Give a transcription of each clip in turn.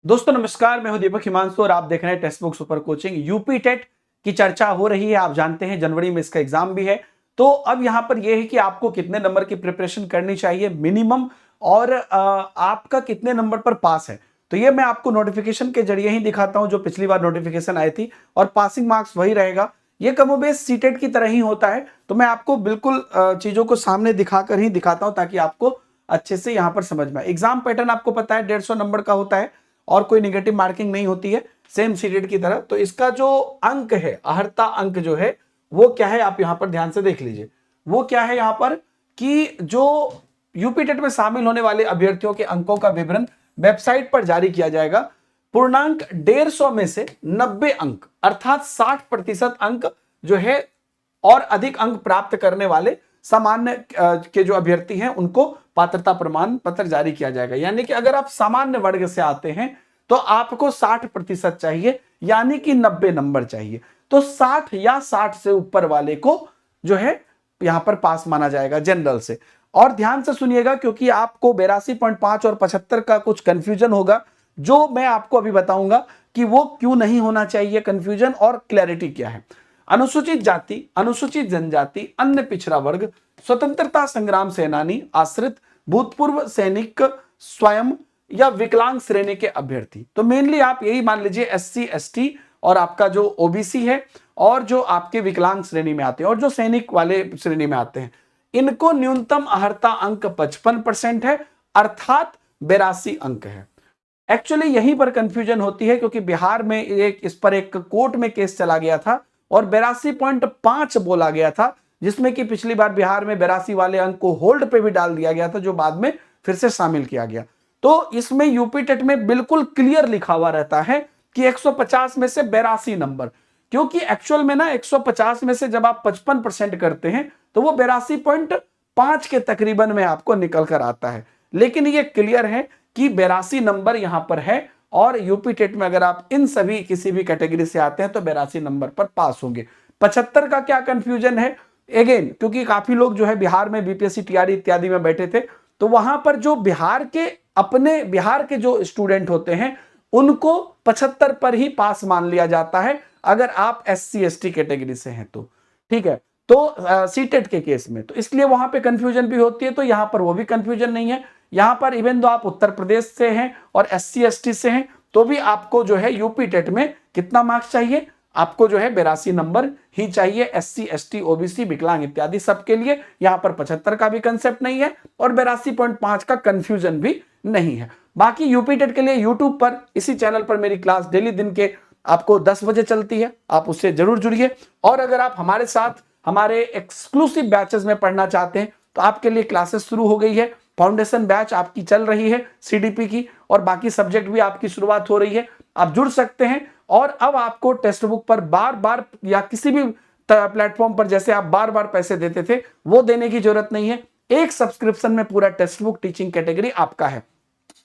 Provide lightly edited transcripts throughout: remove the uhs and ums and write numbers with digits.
दोस्तों नमस्कार, मैं हूं दीपक हिमांशु और आप देख रहे हैं text book super coaching. UP TET की चर्चा हो रही है। आप जानते हैं जनवरी में इसका एग्जाम भी है। तो अब यहां पर यह है कि आपको कितने नंबर की प्रिपरेशन करनी चाहिए मिनिमम, और आपका कितने नंबर पर पास है। तो ये मैं आपको नोटिफिकेशन के जरिए ही दिखाता हूं, जो पिछली बार नोटिफिकेशन आई थी, और पासिंग मार्क्स वही रहेगा। ये कमोबेश सीटेट की तरह ही होता है। तो मैं आपको बिल्कुल चीजों को सामने दिखाकर ही दिखाता हूं, ताकि आपको अच्छे से यहां पर समझ में आए। एग्जाम पैटर्न आपको पता है 150 नंबर का होता है और कोई निगेटिव मार्किंग नहीं होती है, सेम सीटेट की तरह। तो इसका जो अंक है, अहर्ता अंक जो है वो क्या है, आप यहां पर ध्यान से देख लीजिए। वो क्या है यहां पर कि जो यूपी टेट में शामिल होने वाले अभ्यर्थियों के अंकों का विवरण वेबसाइट पर जारी किया जाएगा। पूर्णांक 150 में से 90 अंक अर्थात 60% अंक जो है और अधिक अंक प्राप्त करने वाले सामान्य के जो अभ्यर्थी हैं उनको पात्रता प्रमाण पत्र जारी किया जाएगा। यानी कि अगर आप सामान्य वर्ग से आते हैं तो आपको 60% चाहिए, यानी कि 90 नंबर चाहिए। तो 60 या 60 से ऊपर वाले को जो है यहां पर पास माना जाएगा जनरल से। और ध्यान से सुनिएगा, क्योंकि आपको 82.5 और 75 का कुछ कंफ्यूजन होगा, जो मैं आपको अभी बताऊंगा कि वो क्यों नहीं होना चाहिए कंफ्यूजन, और क्लैरिटी क्या है। अनुसूचित जाति, अनुसूचित जनजाति, अन्य पिछड़ा वर्ग, स्वतंत्रता संग्राम सेनानी, आश्रित, भूतपूर्व सैनिक, स्वयं या विकलांग श्रेणी के अभ्यर्थी। तो मेनली आप यही मान लीजिए एससी एसटी और आपका जो ओबीसी है, और जो आपके विकलांग श्रेणी में आते हैं और जो सैनिक वाले श्रेणी में आते हैं, इनको न्यूनतम अहर्ता अंक 55% है, अर्थात 82 अंक है। एक्चुअली यहीं पर कंफ्यूजन होती है, क्योंकि बिहार में इस पर एक कोर्ट में केस चला गया था और 82.5 बोला गया था, जिसमें कि पिछली बार बिहार में 82 वाले अंक को होल्ड पे भी डाल दिया गया था, जो बाद में फिर से शामिल किया गया। तो इसमें यूपी टेट में बिल्कुल क्लियर लिखा हुआ रहता है कि 150 में से 82 नंबर, क्योंकि एक्चुअल में ना 150 में से जब आप 55% करते हैं तो वो 82.5 के तकरीबन में आपको निकल कर आता है। लेकिन ये क्लियर है कि 82 नंबर यहां पर है, और यूपी टेट में अगर आप इन सभी किसी भी कैटेगरी से आते हैं तो 82 नंबर पर पास होंगे। 75 का क्या कंफ्यूजन है, अगेन क्योंकि काफी लोग जो है बिहार में बीपीएससी टीआरई इत्यादि में बैठे थे, तो वहां पर जो बिहार के जो स्टूडेंट होते हैं उनको 75 पर ही पास मान लिया जाता है, अगर आप एससी एसटी कैटेगरी से हैं तो। ठीक है, तो सीटेट के केस में तो इसलिए वहां पे कंफ्यूजन भी होती है, तो यहां पर वो भी कंफ्यूजन नहीं है। यहां पर इवन दो आप उत्तर प्रदेश से हैं और एससी एसटी से हैं, तो भी आपको जो है यूपी टेट में कितना मार्क्स चाहिए, आपको जो है 82 नंबर ही चाहिए। एससी एसटी ओबीसी विकलांग इत्यादि सबके लिए यहां पर 75 का भी कंसेप्ट नहीं है और 82.5 का कंफ्यूजन भी नहीं है। बाकी यूपी टेट के लिए यूट्यूब पर इसी चैनल पर मेरी क्लास डेली दिन के आपको 10 बजे चलती है, आप उससे जरूर जुड़िए। और अगर आप हमारे साथ हमारे एक्सक्लूसिव बैचेस में पढ़ना चाहते हैं तो आपके लिए क्लासेस शुरू हो गई है। फाउंडेशन बैच आपकी चल रही है सीडीपी की, और बाकी सब्जेक्ट भी आपकी शुरुआत हो रही है, आप जुड़ सकते हैं। और अब आपको टेक्स्ट बुक पर बार बार या किसी भी प्लेटफॉर्म पर जैसे आप बार बार पैसे देते थे वो देने की जरूरत नहीं है। एक सब्सक्रिप्शन में पूरा टेक्स्ट बुक टीचिंग कैटेगरी आपका है,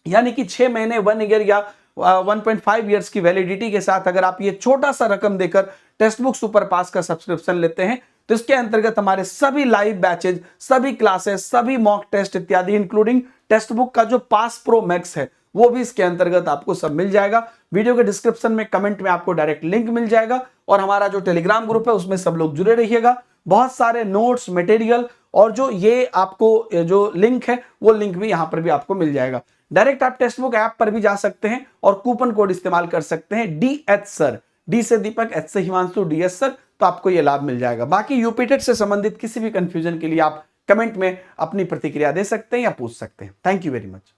यानी कि 6 महीने 1 ईयर या 1.5 ईयर्स की वैलिडिटी के साथ अगर आप ये छोटा सा रकम देकर टेक्स्ट बुक सुपर पास का सब्सक्रिप्शन लेते हैं तो इसके अंतर्गत हमारे सभी लाइव बैचेज, सभी क्लासेस, सभी मॉक टेस्ट इत्यादि इंक्लूडिंग टेक्स्ट बुक का जो पास प्रो मैक्स है वो भी इसके अंतर्गत आपको सब मिल जाएगा। वीडियो के डिस्क्रिप्शन में कमेंट में आपको डायरेक्ट लिंक मिल जाएगा, और हमारा जो टेलीग्राम ग्रुप है उसमें सब लोग जुड़े रहिएगा। बहुत सारे नोट्स मटेरियल और जो ये आपको जो लिंक है वो लिंक भी यहां पर भी आपको मिल जाएगा। डायरेक्ट आप टेक्स्ट बुक ऐप पर भी जा सकते हैं और कूपन कोड इस्तेमाल कर सकते हैं DH सर, डी से दीपक, एच से हिमांशु, DS सर, तो आपको यह लाभ मिल जाएगा। बाकी यूपी टेट से संबंधित किसी भी कंफ्यूजन के लिए आप कमेंट में अपनी प्रतिक्रिया दे सकते हैं या पूछ सकते हैं। Thank you very much.